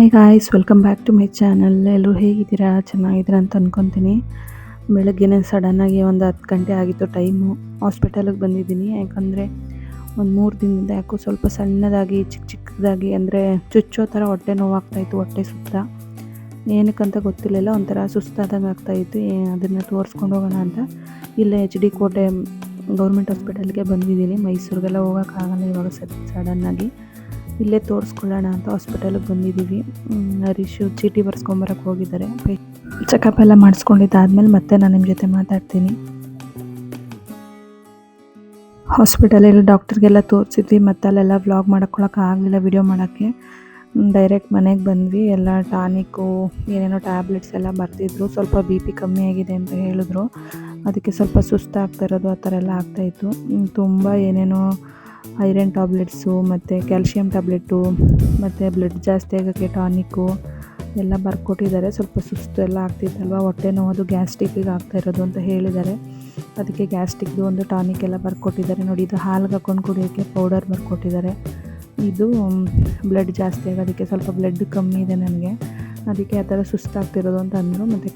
Hi guys, welcome back to my channel. ಎಲ್ಲರೂ ಹೇಗಿದ್ದೀರಾ? ಚೆನ್ನಾಗಿದ್ದೀರಾ ಅಂತ ಅಂದ್ಕೊತೀನಿ. ಬೆಳಗ್ಗೆನೇ ಸಡನ್ನಾಗಿ ಒಂದು 10 ಗಂಟೆ ಆಗಿತ್ತು ಟೈಮು. ಹಾಸ್ಪಿಟಲಿಗೆ ಬಂದಿದ್ದೀನಿ. ಯಾಕಂದರೆ ಒಂದು 3 ದಿನದಿಂದ ಯಾಕೋ ಸ್ವಲ್ಪ ಸಣ್ಣದಾಗಿ ಚಿಕ್ಕದಾಗಿ ಅಂದರೆ ಚುಚ್ಚೋ ಥರ ಹೊಟ್ಟೆ ನೋವಾಗ್ತಾಯಿತ್ತು, ಹೊಟ್ಟೆ ಸುತ್ತ. ಏನಕ್ಕಂತ ಗೊತ್ತಿರಲಿಲ್ಲ, ಒಂಥರ ಸುಸ್ತಾದಂಗೆ ಆಗ್ತಾಯಿತ್ತು. ಅದನ್ನು ತೋರಿಸ್ಕೊಂಡು ಹೋಗೋಣ ಅಂತ ಇಲ್ಲೇ HD ಕೋಟೆ ಗೌರ್ಮೆಂಟ್ ಹಾಸ್ಪಿಟಲ್ಗೆ ಬಂದಿದ್ದೀನಿ. ಮೈಸೂರಿಗೆಲ್ಲ ಹೋಗೋಕ್ಕಾಗಲ್ಲ ಇವಾಗ ಸಡನ್ನಾಗಿ. ಇಲ್ಲೇ ತೋರಿಸ್ಕೊಳ್ಳೋಣ ಅಂತ ಹಾಸ್ಪಿಟಲಿಗೆ ಬಂದಿದ್ದೀವಿ. ಹರೀಶು ಚೀಟಿ ಬರ್ಸ್ಕೊಂಬರಕ್ಕೆ ಹೋಗಿದ್ದಾರೆ. ಚೆಕಪ್ ಎಲ್ಲ ಮಾಡಿಸ್ಕೊಂಡಿದ್ದಾದ್ಮೇಲೆ ಮತ್ತೆ ನಾನು ನಿಮ್ಮ ಜೊತೆ ಮಾತಾಡ್ತೀನಿ. ಹಾಸ್ಪಿಟಲಲ್ಲಿ ಡಾಕ್ಟ್ರಿಗೆಲ್ಲ ತೋರಿಸಿದ್ವಿ, ಮತ್ತು ಅಲ್ಲೆಲ್ಲ ವ್ಲಾಗ್ ಆಗಲಿಲ್ಲ, ವಿಡಿಯೋ ಮಾಡೋಕ್ಕೆ. ಡೈರೆಕ್ಟ್ ಮನೆಗೆ ಬಂದ್ವಿ. ಎಲ್ಲ ಟಾನಿಕ್ಕು, ಏನೇನೋ ಟ್ಯಾಬ್ಲೆಟ್ಸ್ ಎಲ್ಲ ಬರ್ತಿದ್ರು. ಸ್ವಲ್ಪ BP ಕಮ್ಮಿ ಆಗಿದೆ ಅಂತ ಹೇಳಿದ್ರು. ಅದಕ್ಕೆ ಸ್ವಲ್ಪ ಸುಸ್ತಾಗ್ತಾ ಇರೋದು, ಆ ಥರ ಎಲ್ಲ ಆಗ್ತಾಯಿತ್ತು. ತುಂಬ ಏನೇನೋ ಐರನ್ ಟ್ಯಾಬ್ಲೆಟ್ಸು ಮತ್ತು ಕ್ಯಾಲ್ಶಿಯಂ ಟ್ಯಾಬ್ಲೆಟು ಮತ್ತು ಬ್ಲಡ್ ಜಾಸ್ತಿ ಆಗೋಕ್ಕೆ ಟಾನಿಕ್ಕು ಎಲ್ಲ ಬರ್ಕೊಟ್ಟಿದ್ದಾರೆ. ಸ್ವಲ್ಪ ಸುಸ್ತು ಎಲ್ಲ ಆಗ್ತಿತ್ತಲ್ವ, ಹೊಟ್ಟೆ ನೋವು ಗ್ಯಾಸ್ಟ್ರಿಕ್ಕಿಗೆ ಆಗ್ತಾಯಿರೋದು ಅಂತ ಹೇಳಿದ್ದಾರೆ. ಅದಕ್ಕೆ ಗ್ಯಾಸ್ಟ್ರಿಕ್ದು ಒಂದು ಟಾನಿಕ್ ಎಲ್ಲ ಬರ್ಕೊಟ್ಟಿದ್ದಾರೆ. ನೋಡಿ, ಇದು ಹಾಲ್ಗೆ ಹಾಕ್ಕೊಂಡು ಕುಡಿಯೋಕ್ಕೆ ಪೌಡರ್ ಬರ್ಕೊಟ್ಟಿದ್ದಾರೆ. ಇದು ಬ್ಲಡ್ ಜಾಸ್ತಿ ಆಗೋದಕ್ಕೆ, ಸ್ವಲ್ಪ ಬ್ಲಡ್ ಕಮ್ಮಿ ಇದೆ ನನಗೆ, ಅದಕ್ಕೆ ಆ ಥರ ಸುಸ್ತಾಗ್ತಿರೋದು ಅಂತ ಅಂದರು. ಮತ್ತು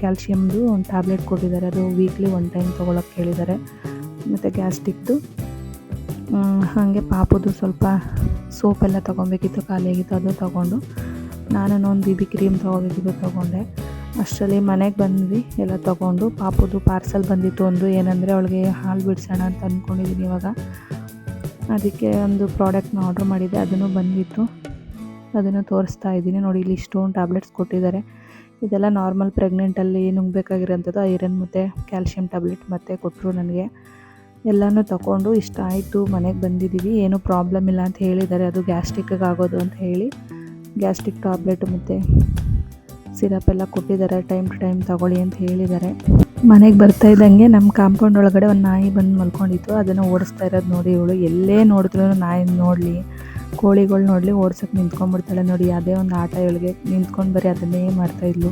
ಕ್ಯಾಲ್ಶಿಯಮ್ದು ಒಂದು ಟ್ಯಾಬ್ಲೆಟ್ ಕೊಟ್ಟಿದ್ದಾರೆ. ಅದು ವೀಕ್ಲಿ 1 ಟೈಮ್ ತೊಗೊಳಕ್ಕೆ ಹೇಳಿದ್ದಾರೆ. ಮತ್ತು ಗ್ಯಾಸ್ಟ್ರಿಕ್ದು ಹಾಗೆ ಪಾಪುದು ಸ್ವಲ್ಪ ಸೋಪೆಲ್ಲ ತೊಗೊಬೇಕಿತ್ತು, ಖಾಲಿಯಾಗಿತ್ತು, ಅದು ತೊಗೊಂಡು ನಾನು ಒಂದು BB ಕ್ರೀಮ್ ತೊಗೋಬೇಕಿತ್ತು, ತೊಗೊಂಡೆ. ಅಷ್ಟರಲ್ಲಿ ಮನೆಗೆ ಬಂದ್ವಿ ಎಲ್ಲ ತೊಗೊಂಡು. ಪಾಪುದು ಪಾರ್ಸಲ್ ಬಂದಿತ್ತು ಒಂದು, ಏನಂದರೆ ಅವಳಿಗೆ ಹಾಲು ಬಿಡಿಸೋಣ ಅಂತ ಅಂದ್ಕೊಂಡಿದ್ದೀನಿ ಇವಾಗ. ಅದಕ್ಕೆ ಒಂದು ಪ್ರಾಡಕ್ಟ್ನ ಆರ್ಡ್ರ್ ಮಾಡಿದ್ದೆ, ಅದನ್ನು ಬಂದಿತ್ತು, ಅದನ್ನು ತೋರಿಸ್ತಾ ಇದ್ದೀನಿ. ನೋಡಿ, ಇಲ್ಲಿ ಇಷ್ಟೊಂದು ಟ್ಯಾಬ್ಲೆಟ್ಸ್ ಕೊಟ್ಟಿದ್ದಾರೆ. ಇದೆಲ್ಲ ನಾರ್ಮಲ್ ಪ್ರೆಗ್ನೆಂಟಲ್ಲಿ ನುಂಗಬೇಕಾಗಿರೋಂಥದ್ದು ಐರನ್ ಮತ್ತು ಕ್ಯಾಲ್ಶಿಯಂ ಟ್ಯಾಬ್ಲೆಟ್ ಮತ್ತು ಕೊಟ್ಟರು ನನಗೆ. ಎಲ್ಲನೂ ತಗೊಂಡು ಇಷ್ಟ ಆಯಿತು, ಮನೆಗೆ ಬಂದಿದ್ದೀವಿ. ಏನೂ ಪ್ರಾಬ್ಲಮ್ ಇಲ್ಲ ಅಂತ ಹೇಳಿದ್ದಾರೆ. ಅದು ಗ್ಯಾಸ್ಟ್ರಿಕ್ಕಿಗೆ ಆಗೋದು ಅಂತ ಹೇಳಿ ಗ್ಯಾಸ್ಟ್ರಿಕ್ ಟ್ಯಾಬ್ಲೆಟ್ ಮತ್ತು ಸಿರಪ್ ಎಲ್ಲ ಕೊಟ್ಟಿದ್ದಾರೆ. ಟೈಮ್ ಟು ಟೈಮ್ ತಗೊಳ್ಳಿ ಅಂತ ಹೇಳಿದ್ದಾರೆ. ಮನೆಗೆ ಬರ್ತಾ ಇದ್ದಂಗೆ ನಮ್ಮ ಕಾಂಪೌಂಡ್ ಒಳಗಡೆ ಒಂದು ನಾಯಿ ಬಂದು ಮಲ್ಕೊಂಡಿತ್ತು. ಅದನ್ನು ಓಡಿಸ್ತಾ ಇರೋದು ನೋಡಿ ಇವಳು. ಎಲ್ಲೇ ನೋಡಿದ್ರು ನಾಯಿ ನೋಡಲಿ, ಕೋಳಿಗಳು ನೋಡಲಿ, ಓಡ್ಸೋಕ್ಕೆ ನಿಂತ್ಕೊಂಡ್ಬಿಡ್ತಾಳೆ. ನೋಡಿ, ಅದೇ ಒಂದು ಆಟ ಇವಳಿಗೆ, ನಿಂತ್ಕೊಂಡು ಬರೀ ಅದನ್ನೇ ಮಾಡ್ತಾಯಿದ್ಲು.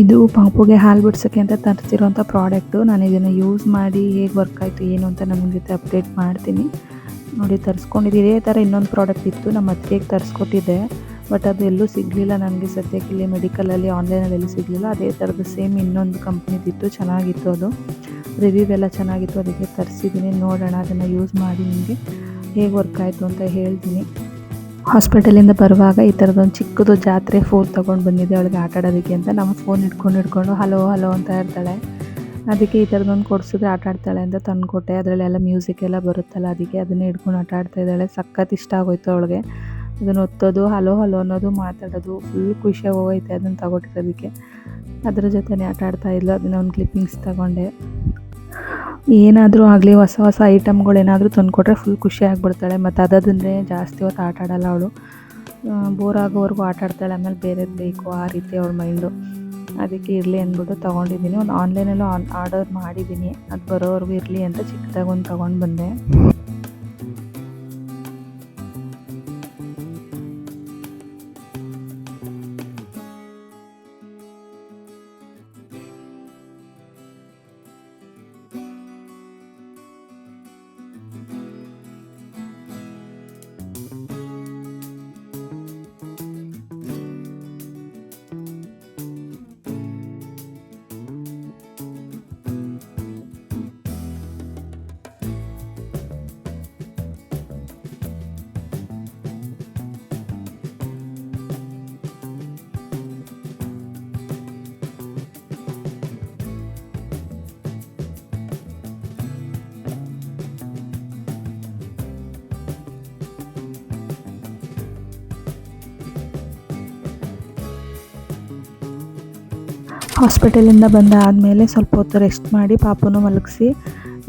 ಇದು ಪಾಪುಗೆ ಹಾಲು ಬಿಡ್ಸೋಕ್ಕೆ ಅಂತ ತರಿಸಿರೋಂಥ ಪ್ರಾಡಕ್ಟು. ನಾನು ಇದನ್ನು ಯೂಸ್ ಮಾಡಿ ಹೇಗೆ ವರ್ಕ್ ಆಯಿತು ಏನು ಅಂತ ನಮ್ಮ ಜೊತೆ ಅಪ್ಡೇಟ್ ಮಾಡ್ತೀನಿ. ನೋಡಿ, ತರಿಸ್ಕೊಂಡಿದ್ದು ಇದೇ ಥರ ಇನ್ನೊಂದು ಪ್ರಾಡಕ್ಟ್ ಇತ್ತು, ನಮ್ಮ ಅತ್ತಿಗೆಗೆ ತರಿಸ್ಕೊಟ್ಟಿದ್ದೆ. ಬಟ್ ಅದು ಎಲ್ಲೂ ಸಿಗಲಿಲ್ಲ ನನಗೆ ಸದ್ಯಕ್ಕೆ. ಇಲ್ಲಿ ಮೆಡಿಕಲಲ್ಲಿ, ಆನ್ಲೈನಲ್ಲಿ ಎಲ್ಲೂ ಸಿಗಲಿಲ್ಲ. ಅದೇ ಥರದ್ದು ಸೇಮ್ ಇನ್ನೊಂದು ಕಂಪ್ನಿದಿತ್ತು, ಚೆನ್ನಾಗಿತ್ತು. ಅದು ರಿವ್ಯೂ ಎಲ್ಲ ಚೆನ್ನಾಗಿತ್ತು, ಅದಕ್ಕೆ ತರಿಸಿದ್ದೀನಿ. ನೋಡೋಣ, ಅದನ್ನು ಯೂಸ್ ಮಾಡಿ ನಿಮಗೆ ಹೇಗೆ ವರ್ಕ್ ಆಯಿತು ಅಂತ ಹೇಳ್ತೀನಿ. ಹಾಸ್ಪಿಟಲಿಂದ ಬರುವಾಗ ಈ ಥರದೊಂದು ಚಿಕ್ಕದು ಜಾತ್ರೆ ಫೋನ್ ತೊಗೊಂಡು ಬಂದಿದ್ದೆ ಅವಳಿಗೆ ಆಟ ಆಡೋದಕ್ಕೆ ಅಂತ. ನಮ್ಮ ಫೋನ್ ಹಿಡ್ಕೊಂಡು ಹಲೋ ಹಲೋ ಅಂತ ಇರ್ತಾಳೆ. ಅದಕ್ಕೆ ಈ ಥರದೊಂದು ಕೊಡಿಸಿದ್ರೆ ಆಟ ಆಡ್ತಾಳೆ ಅಂತ ತಂದುಕೊಟ್ಟೆ. ಅದರಲ್ಲೆಲ್ಲ ಮ್ಯೂಸಿಕ್ ಎಲ್ಲ ಬರುತ್ತಲ್ಲ, ಅದಕ್ಕೆ ಅದನ್ನೇ ಹಿಡ್ಕೊಂಡು ಆಟ ಆಡ್ತಾ ಇದ್ದಾಳೆ. ಸಖತ್ ಇಷ್ಟ ಆಗೋಯ್ತು ಅವಳಿಗೆ. ಅದನ್ನು ಒತ್ತೋದು, ಹಲೋ ಹಲೋ ಅನ್ನೋದು, ಮಾತಾಡೋದು, ಫುಲ್ ಖುಷಿಯಾಗಿ ಹೋಗೈತೆ ಅದನ್ನು ತಗೊಟ್ಟಿರೋದಕ್ಕೆ. ಅದ್ರ ಜೊತೆನೇ ಆಟ ಆಡ್ತಾ ಇದ್ಲು. ಅದನ್ನ ಒಂದು ಕ್ಲಿಪ್ಪಿಂಗ್ಸ್ ತಗೊಂಡೆ. ಏನಾದರೂ ಆಗಲಿ, ಹೊಸ ಹೊಸ ಐಟಮ್ಗಳು ಏನಾದರೂ ತಂದುಕೊಟ್ರೆ ಫುಲ್ ಖುಷಿ ಆಗಿಬಿಡ್ತಾಳೆ. ಮತ್ತು ಅದನ್ನೇ ಜಾಸ್ತಿ ಹೊತ್ತು ಆಟ ಆಡೋಲ್ಲ ಅವಳು. ಬೋರ್ ಆಗೋವರೆಗೂ ಆಟ ಆಡ್ತಾಳೆ, ಆಮೇಲೆ ಬೇರೆದು ಬೇಕು, ಆ ರೀತಿ ಅವಳ ಮೈಂಡು. ಅದಕ್ಕೆ ಇರಲಿ ಅಂದ್ಬಿಟ್ಟು ತೊಗೊಂಡಿದ್ದೀನಿ. ಒಂದು ಆನ್ಲೈನಲ್ಲೂ ಆರ್ಡರ್ ಮಾಡಿದ್ದೀನಿ, ಅದು ಬರೋವರೆಗೂ ಇರಲಿ ಅಂತ ಚಿಕ್ಕದಾಗಿ ಒಂದು ತೊಗೊಂಡು ಬಂದೆ. ಹಾಸ್ಪಿಟಲಿಂದ ಬಂದಾದಮೇಲೆ ಸ್ವಲ್ಪ ಹೊತ್ತು ರೆಸ್ಟ್ ಮಾಡಿ ಪಾಪುನು ಮಲಗಿಸಿ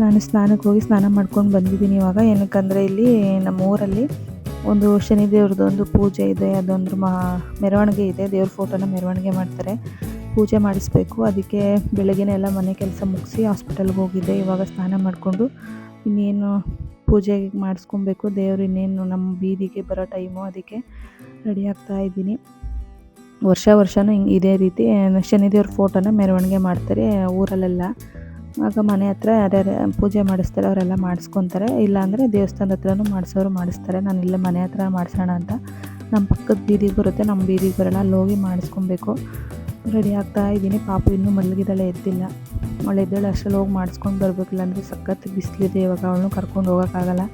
ನಾನು ಸ್ನಾನಕ್ಕೆ ಹೋಗಿ ಸ್ನಾನ ಮಾಡ್ಕೊಂಡು ಬಂದಿದ್ದೀನಿ ಇವಾಗ. ಏನಕ್ಕಂದರೆ ಇಲ್ಲಿ ನಮ್ಮ ಊರಲ್ಲಿ ಒಂದು ಶನಿ ದೇವ್ರದ್ದೊಂದು ಪೂಜೆ ಇದೆ. ಅದೊಂದು ಮೆರವಣಿಗೆ ಇದೆ. ದೇವ್ರ ಫೋಟೋನ ಮೆರವಣಿಗೆ ಮಾಡ್ತಾರೆ, ಪೂಜೆ ಮಾಡಿಸ್ಬೇಕು. ಅದಕ್ಕೆ ಬೆಳಗ್ಗೆನೇ ಎಲ್ಲ ಮನೆ ಕೆಲಸ ಮುಗಿಸಿ ಹಾಸ್ಪಿಟಲ್ಗೆ ಹೋಗಿದ್ದೆ. ಇವಾಗ ಸ್ನಾನ ಮಾಡಿಕೊಂಡು ಇನ್ನೇನು ಪೂಜೆ ಮಾಡಿಸ್ಕೊಬೇಕು. ದೇವರು ಇನ್ನೇನು ನಮ್ಮ ಬೀದಿಗೆ ಬರೋ ಟೈಮು, ಅದಕ್ಕೆ ರೆಡಿ ಆಗ್ತಾ ಇದ್ದೀನಿ. ವರ್ಷವೂ ಹಿಂಗೆ ಇದೇ ರೀತಿ ಶನಿದೇವ್ರ ಫೋಟೋನ ಮೆರವಣಿಗೆ ಮಾಡ್ತಾರೆ ಊರಲ್ಲೆಲ್ಲ. ಆಗ ಮನೆ ಹತ್ರ ಯಾರ್ಯಾರು ಪೂಜೆ ಮಾಡಿಸ್ತಾರೆ ಅವರೆಲ್ಲ ಮಾಡಿಸ್ಕೊತಾರೆ. ಇಲ್ಲಾಂದರೆ ದೇವಸ್ಥಾನದ ಹತ್ರನೂ ಮಾಡಿಸೋರು ಮಾಡಿಸ್ತಾರೆ. ನಾನು ಇಲ್ಲೇ ಮನೆ ಹತ್ರ ಮಾಡಿಸೋಣ ಅಂತ ನಮ್ಮ ಪಕ್ಕದ ಬೀದಿಗೆ ಬರುತ್ತೆ, ನಮ್ಮ ಬೀದಿಗೆ ಬರೋಲ್ಲ, ಅಲ್ಲಿ ಹೋಗಿ ಮಾಡಿಸ್ಕೊಬೇಕು. ರೆಡಿ ಆಗ್ತಾ ಇದ್ದೀನಿ. ಪಾಪು ಇನ್ನೂ ಮಲಗಿದ್ದಾಳೆ, ಎದ್ದಿಲ್ಲ. ಅವಳು ಎದ್ದಾಳೆ ಅಷ್ಟರಲ್ಲಿ ಹೋಗಿ ಮಾಡಿಸ್ಕೊಂಡು ಬರಬೇಕಿಲ್ಲ ಅಂದರೆ ಸಖತ್ ಬಿಸಿಲಿದೆ ಇವಾಗ, ಅವಳನ್ನು ಕರ್ಕೊಂಡು ಹೋಗೋಕ್ಕಾಗಲ್ಲ.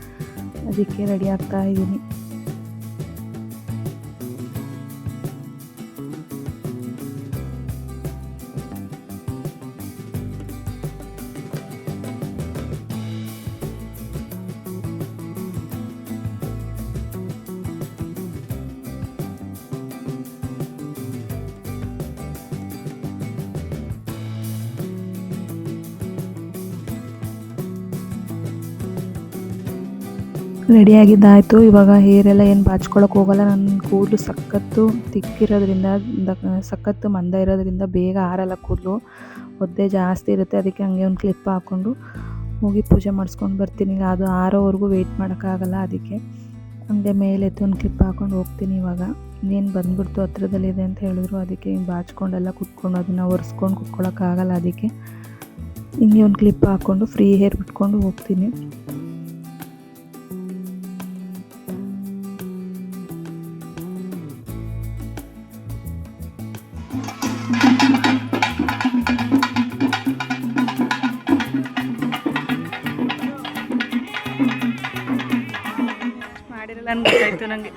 ಅದಕ್ಕೆ ರೆಡಿ ಆಗ್ತಾ ಇದ್ದೀನಿ. ರೆಡಿಯಾಗಿದ್ದಾಯಿತು. ಇವಾಗ ಹೇರೆಲ್ಲ ಏನು ಬಾಚ್ಕೊಳಕ್ಕೆ ಹೋಗಲ್ಲ. ನನ್ನ ಕೂದಲು ಸಖತ್ತು ತಿಕ್ಕಿರೋದ್ರಿಂದ, ಸಖತ್ತು ಮಂದ ಇರೋದ್ರಿಂದ ಬೇಗ ಆರಲ್ಲ ಕೂದಲು, ಒದ್ದೆ ಜಾಸ್ತಿ ಇರುತ್ತೆ. ಅದಕ್ಕೆ ಹಂಗೆ ಒಂದು ಕ್ಲಿಪ್ ಹಾಕ್ಕೊಂಡು ಹೋಗಿ ಪೂಜೆ ಮಾಡಿಸ್ಕೊಂಡು ಬರ್ತೀನಿ. ಅದು ಆರೋವರೆಗೂ ವೆಯ್ಟ್ ಮಾಡೋಕ್ಕಾಗಲ್ಲ, ಅದಕ್ಕೆ ಹಂಗೆ ಮೇಲೆದ್ದು ಒಂದು ಕ್ಲಿಪ್ ಹಾಕ್ಕೊಂಡು ಹೋಗ್ತೀನಿ. ಇವಾಗ ಇನ್ನೇನು ಬಂದ್ಬಿಡ್ತು, ಹತ್ರದಲ್ಲಿದೆ ಅಂತ ಹೇಳಿದ್ರು. ಅದಕ್ಕೆ ಹಿಂಗೆ ಬಾಚ್ಕೊಂಡೆಲ್ಲ ಕುತ್ಕೊಂಡು ಅದನ್ನು ಒರೆಸ್ಕೊಂಡು ಕುತ್ಕೊಳ್ಳೋಕ್ಕಾಗಲ್ಲ, ಅದಕ್ಕೆ ಹಿಂಗೆ ಒಂದು ಕ್ಲಿಪ್ ಹಾಕ್ಕೊಂಡು ಫ್ರೀ ಹೇರ್ ಬಿಟ್ಕೊಂಡು ಹೋಗ್ತೀನಿ. ಮಾಡಿರಲ್ಲ ಗೊತ್ತಾಯ್ತು ನನಗೆ.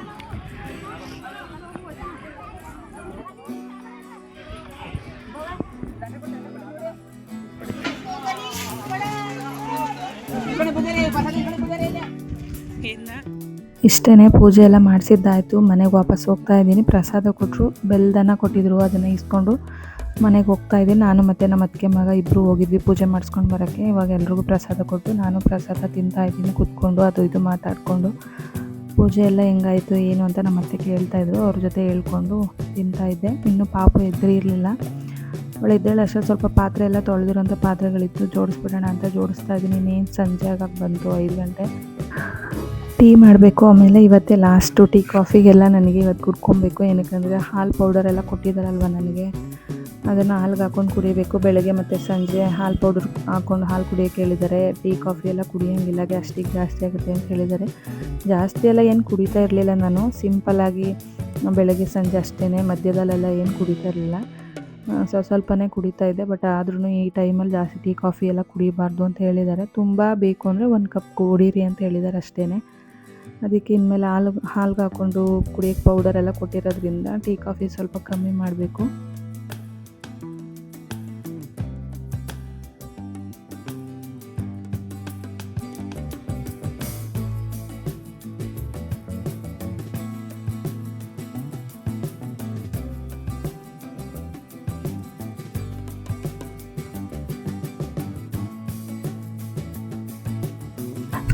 ಇಷ್ಟೇ, ಪೂಜೆ ಎಲ್ಲ ಮಾಡಿಸಿದ್ದಾಯಿತು. ಮನೆಗೆ ವಾಪಸ್ ಹೋಗ್ತಾ ಇದ್ದೀನಿ. ಪ್ರಸಾದ ಕೊಟ್ಟರು, ಬೆಲ್ಲದನ್ನ ಕೊಟ್ಟಿದ್ರು, ಅದನ್ನು ಇಸ್ಕೊಂಡು ಮನೆಗೆ ಹೋಗ್ತಾ ಇದ್ದೀನಿ. ನಾನು ಮತ್ತು ನಮ್ಮ ಅತ್ತಿಗೆ ಮಗ ಇಬ್ಬರು ಹೋಗಿದ್ವಿ ಪೂಜೆ ಮಾಡಿಸ್ಕೊಂಡು ಬರೋಕ್ಕೆ. ಇವಾಗ ಎಲ್ರಿಗೂ ಪ್ರಸಾದ ಕೊಟ್ಟು ನಾನು ಪ್ರಸಾದ ತಿಂತಾ ಇದ್ದೀನಿ ಕೂತ್ಕೊಂಡು, ಅದು ಇದು ಮಾತಾಡಿಕೊಂಡು. ಪೂಜೆ ಎಲ್ಲ ಹೆಂಗಾಯಿತು ಏನು ಅಂತ ನಮ್ಮ ಅತ್ತೆ ಕೇಳ್ತಾಯಿದ್ರು, ಅವ್ರ ಜೊತೆ ಹೇಳ್ಕೊಂಡು ತಿಂತಾಯಿದ್ದೆ. ಇನ್ನೂ ಪಾಪು ಎದುರಿರಲಿಲ್ಲ, ಅವಳು ಎದ್ದೇಳು ಅಷ್ಟೇ ಸ್ವಲ್ಪ ಪಾತ್ರೆ ಎಲ್ಲ ತೊಳೆದಿರೋಂಥ ಪಾತ್ರೆಗಳಿತ್ತು, ಜೋಡಿಸ್ಬಿಡೋಣ ಅಂತ ಜೋಡಿಸ್ತಾ ಇದ್ದೀನಿ. ಇನ್ನೇನು ಸಂಜೆ ಆಗಕ್ಕೆ ಬಂತು, 5 ಗಂಟೆ. ಟೀ ಮಾಡಬೇಕು. ಆಮೇಲೆ ಇವತ್ತೇ ಲಾಸ್ಟು ಟೀ ಕಾಫಿಗೆಲ್ಲ ನನಗೆ ಇವತ್ತು ಕುಡ್ಕೊಬೇಕು. ಏನಕ್ಕೆ ಹಾಲು ಪೌಡರ್ ಎಲ್ಲ ಕೊಟ್ಟಿದ್ದಾರಲ್ವ ನನಗೆ, ಅದನ್ನು ಹಾಲ್ಗೆ ಹಾಕ್ಕೊಂಡು ಕುಡಿಬೇಕು. ಬೆಳಗ್ಗೆ ಮತ್ತು ಸಂಜೆ ಹಾಲು ಪೌಡರ್ ಹಾಕ್ಕೊಂಡು ಹಾಲು ಕುಡಿಯೋಕ್ಕೆ ಹೇಳಿದ್ದಾರೆ. ಟೀ ಕಾಫಿ ಎಲ್ಲ ಕುಡಿಯೋಂಗಿಲ್ಲ, ಗ್ಯಾಸ್ಟ್ರಿಕ್ ಜಾಸ್ತಿ ಆಗುತ್ತೆ ಅಂತ ಹೇಳಿದ್ದಾರೆ. ಜಾಸ್ತಿ ಎಲ್ಲ ಏನು ಕುಡಿತಾ ಇರಲಿಲ್ಲ ನಾನು, ಸಿಂಪಲ್ಲಾಗಿ ಬೆಳಗ್ಗೆ ಸಂಜೆ ಅಷ್ಟೇ, ಮಧ್ಯದಲ್ಲೆಲ್ಲ ಏನು ಕುಡಿತಾ ಇರಲಿಲ್ಲ, ಸ್ವಲ್ಪನೇ ಕುಡಿತಾ ಇದ್ದೆ. ಬಟ್ ಆದ್ರೂ ಈ ಟೈಮಲ್ಲಿ ಜಾಸ್ತಿ ಟೀ ಕಾಫಿ ಎಲ್ಲ ಕುಡಿಬಾರ್ದು ಅಂತ ಹೇಳಿದ್ದಾರೆ. ತುಂಬ ಬೇಕು ಅಂದರೆ 1 ಕಪ್ ಕುಡೀರಿ ಅಂತ ಹೇಳಿದ್ದಾರೆ ಅಷ್ಟೇ. ಅದಕ್ಕೆ ಇನ್ಮೇಲೆ ಹಾಲ್ಗೆ ಹಾಕ್ಕೊಂಡು ಕುಡಿಯೋಕ್ಕೆ ಪೌಡರ್ ಎಲ್ಲ ಕೊಟ್ಟಿರೋದ್ರಿಂದ ಟೀ ಕಾಫಿ ಸ್ವಲ್ಪ ಕಮ್ಮಿ ಮಾಡಬೇಕು.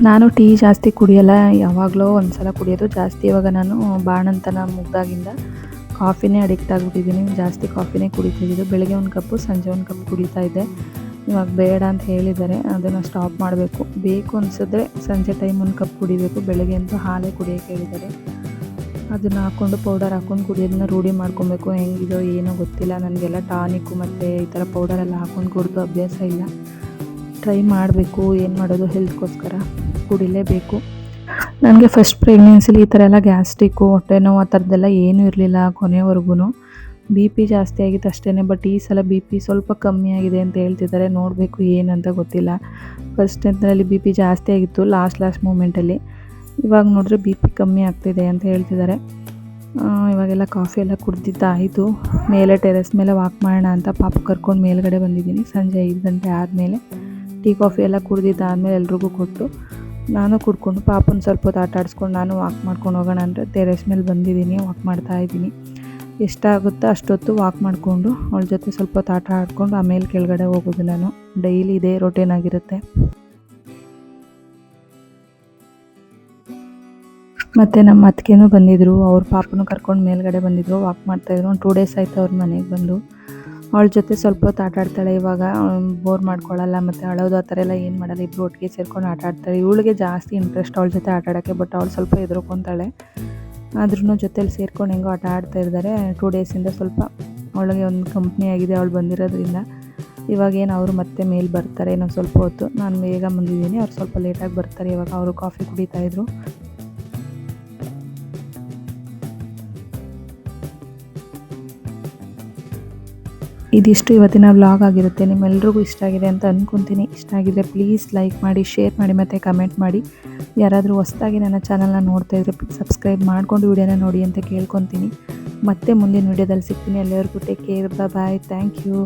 ನಾನು ಟೀ ಜಾಸ್ತಿ ಕುಡಿಯೋಲ್ಲ, ಯಾವಾಗಲೋ ಒಂದು ಸಲ ಕುಡಿಯೋದು ಜಾಸ್ತಿ. ಇವಾಗ ನಾನು ಬಾಣಂತನ ಮುಗ್ದಾಗಿಂದ ಕಾಫಿನೇ ಅಡಿಕ್ಟ್ ಆಗಿಬಿಟ್ಟಿದ್ದೀನಿ. ಜಾಸ್ತಿ ಕಾಫಿನೇ ಕುಡಿತಿದ್ದು. ಬೆಳಗ್ಗೆ 1 ಕಪ್ಪು, ಸಂಜೆ 1 ಕಪ್ ಕುಡಿತಾ ಇದ್ದೆ. ಇವಾಗ ಬೇಡ ಅಂತ ಹೇಳಿದ್ದಾರೆ, ಅದನ್ನು ಸ್ಟಾಪ್ ಮಾಡಬೇಕು. ಬೇಕು ಅನಿಸಿದ್ರೆ ಸಂಜೆ ಟೈಮ್ 1 ಕಪ್ ಕುಡಿಬೇಕು, ಬೆಳಗ್ಗೆ ಅಂತೂ ಹಾಲೇ ಕುಡಿಯೋಕ್ಕೆ ಹೇಳಿದ್ದಾರೆ. ಅದನ್ನು ಹಾಕ್ಕೊಂಡು ಪೌಡರ್ ಹಾಕ್ಕೊಂಡು ಕುಡಿಯೋದನ್ನ ರೂಢಿ ಮಾಡ್ಕೊಬೇಕು. ಹೆಂಗಿದೋ ಏನೋ ಗೊತ್ತಿಲ್ಲ, ನನಗೆಲ್ಲ ಟಾನಿಕ್ಕು ಮತ್ತು ಈ ಥರ ಪೌಡರೆಲ್ಲ ಹಾಕ್ಕೊಂಡು ಕುಡಿದು ಅಭ್ಯಾಸ ಇಲ್ಲ. ಟ್ರೈ ಮಾಡಬೇಕು, ಏನು ಮಾಡೋದು, ಹೆಲ್ತ್ಗೋಸ್ಕರ ಕುಡಿಲೇಬೇಕು. ನನಗೆ ಫಸ್ಟ್ ಪ್ರೆಗ್ನೆನ್ಸಿಲಿ ಈ ಥರ ಎಲ್ಲ ಗ್ಯಾಸ್ಟ್ರಿಕ್ಕು, ಹೊಟ್ಟೆ ನೋವು ಆ ಥರದ್ದೆಲ್ಲ ಏನೂ ಇರಲಿಲ್ಲ ಕೊನೆವರೆಗೂ. ಬಿ ಪಿ ಜಾಸ್ತಿ ಆಗಿತ್ತು ಅಷ್ಟೇ. ಬಟ್ ಈ ಸಲ ಬಿ ಪಿ ಸ್ವಲ್ಪ ಕಮ್ಮಿ ಆಗಿದೆ ಅಂತ ಹೇಳ್ತಿದ್ದಾರೆ. ನೋಡಬೇಕು ಏನಂತ ಗೊತ್ತಿಲ್ಲ. ಫಸ್ಟ್ ಟೈಮ್ನಲ್ಲಿ ಬಿ ಪಿ ಜಾಸ್ತಿ ಆಗಿತ್ತು ಲಾಸ್ಟ್ ಮೂಮೆಂಟಲ್ಲಿ. ಇವಾಗ ನೋಡಿದ್ರೆ ಬಿ ಪಿ ಕಮ್ಮಿ ಆಗ್ತಿದೆ ಅಂತ ಹೇಳ್ತಿದ್ದಾರೆ. ಇವಾಗೆಲ್ಲ ಕಾಫಿ ಎಲ್ಲ ಕುಡ್ದಿದ್ದಾಯಿತು. ಮೇಲೆ ಟೆರೆಸ್ ಮೇಲೆ ವಾಕ್ ಮಾಡೋಣ ಅಂತ ಪಾಪು ಕರ್ಕೊಂಡು ಮೇಲ್ಗಡೆ ಬಂದಿದ್ದೀನಿ. ಸಂಜೆ 5 ಗಂಟೆ ಆದಮೇಲೆ ಟೀ ಕಾಫಿ ಎಲ್ಲ ಕುಡ್ದಿದ್ದಾದಮೇಲೆ ಎಲ್ರಿಗೂ ಕೊಟ್ಟು ನಾನು ಕುಡ್ಕೊಂಡು ಪಾಪನ ಸ್ವಲ್ಪ ಹೊತ್ತು ಆಟ ಆಡಿಸ್ಕೊಂಡು ನಾನು ವಾಕ್ ಮಾಡ್ಕೊಂಡು ಹೋಗೋಣ ಅಂದರೆ ಟೆರೆಸ್ ಮೇಲೆ ಬಂದಿದ್ದೀನಿ, ವಾಕ್ ಮಾಡ್ತಾಯಿದ್ದೀನಿ. ಎಷ್ಟಾಗುತ್ತೋ ಅಷ್ಟೊತ್ತು ವಾಕ್ ಮಾಡಿಕೊಂಡು ಅವಳ ಜೊತೆ ಸ್ವಲ್ಪ ಹೊತ್ತು ಆಟ ಆಡ್ಕೊಂಡು ಆಮೇಲೆ ಕೆಳಗಡೆ ಹೋಗೋದು. ನಾನು ಡೈಲಿ ಇದೇ ರೊಟೀನ್ ಆಗಿರುತ್ತೆ. ಮತ್ತು ನಮ್ಮ ಅತ್ತಿಗೆನೂ ಬಂದಿದ್ದರು, ಅವ್ರ ಪಾಪನೂ ಕರ್ಕೊಂಡು ಮೇಲ್ಗಡೆ ಬಂದಿದ್ದರು, ವಾಕ್ ಮಾಡ್ತಾಯಿದ್ರು. ಒಂದು 2 ಡೇಸ್ ಆಯಿತು ಅವ್ರ ಮನೆಗೆ ಬಂದು. ಅವಳ ಜೊತೆ ಸ್ವಲ್ಪ ಹೊತ್ತು ಆಟ ಆಡ್ತಾಳೆ. ಇವಾಗ ಬೋರ್ ಮಾಡ್ಕೊಳ್ಳಲ್ಲ ಮತ್ತು ಅಳೋದು ಆ ಥರ ಎಲ್ಲ ಏನು ಮಾಡಲ್ಲ. ಇಬ್ಬರು ಒಟ್ಟಿಗೆ ಸೇರ್ಕೊಂಡು ಆಟ ಆಡ್ತಾಳೆ. ಇವಳಿಗೆ ಜಾಸ್ತಿ ಇಂಟ್ರೆಸ್ಟ್ ಅವಳ ಜೊತೆ ಆಟ ಆಡೋಕ್ಕೆ. ಬಟ್ ಅವಳು ಸ್ವಲ್ಪ ಹೆದರ್ಕೊತಾಳೆ. ಆದ್ರೂ ಜೊತೆಲಿ ಸೇರ್ಕೊಂಡು ಹೆಂಗೋ ಆಟ ಆಡ್ತಾ ಇದ್ದಾರೆ. 2 ಡೇಸಿಂದ ಸ್ವಲ್ಪ ಅವಳಿಗೆ ಒಂದು ಕಂಪ್ನಿ ಆಗಿದೆ ಅವಳು ಬಂದಿರೋದ್ರಿಂದ. ಇವಾಗೇನು ಅವರು ಮತ್ತೆ ಮೇಲೆ ಬರ್ತಾರೆ ಇನ್ನೊಂದು ಸ್ವಲ್ಪ ಹೊತ್ತು. ನಾನು ಬೇಗ ಬಂದಿದ್ದೀನಿ, ಅವ್ರು ಸ್ವಲ್ಪ ಲೇಟಾಗಿ ಬರ್ತಾರೆ. ಇವಾಗ ಅವರು ಕಾಫಿ ಕುಡಿತಾಯಿದ್ರು. ಇದಿಷ್ಟು ಇವತ್ತಿನ ವ್ಲಾಗ್ ಆಗಿರುತ್ತೆ. ನಿಮ್ಮೆಲ್ರಿಗೂ ಇಷ್ಟ ಆಗಿದೆ ಅಂತ ಅಂದ್ಕೊತೀನಿ. ಇಷ್ಟ ಆಗಿದ್ರೆ ಪ್ಲೀಸ್ ಲೈಕ್ ಮಾಡಿ, ಶೇರ್ ಮಾಡಿ ಮತ್ತು ಕಮೆಂಟ್ ಮಾಡಿ. ಯಾರಾದರೂ ಹೊಸ್ದಾಗಿ ನನ್ನ ಚಾನಲ್ನ ನೋಡ್ತಾ ಇದ್ದರೆ ಸಬ್ಸ್ಕ್ರೈಬ್ ಮಾಡಿಕೊಂಡು ವಿಡಿಯೋನ ನೋಡಿ ಅಂತ ಕೇಳ್ಕೊತೀನಿ. ಮತ್ತೆ ಮುಂದಿನ ವಿಡಿಯೋದಲ್ಲಿ ಸಿಗ್ತೀನಿ. ಅಲ್ಲಿವರೆಗೂ take care, bye, thank you.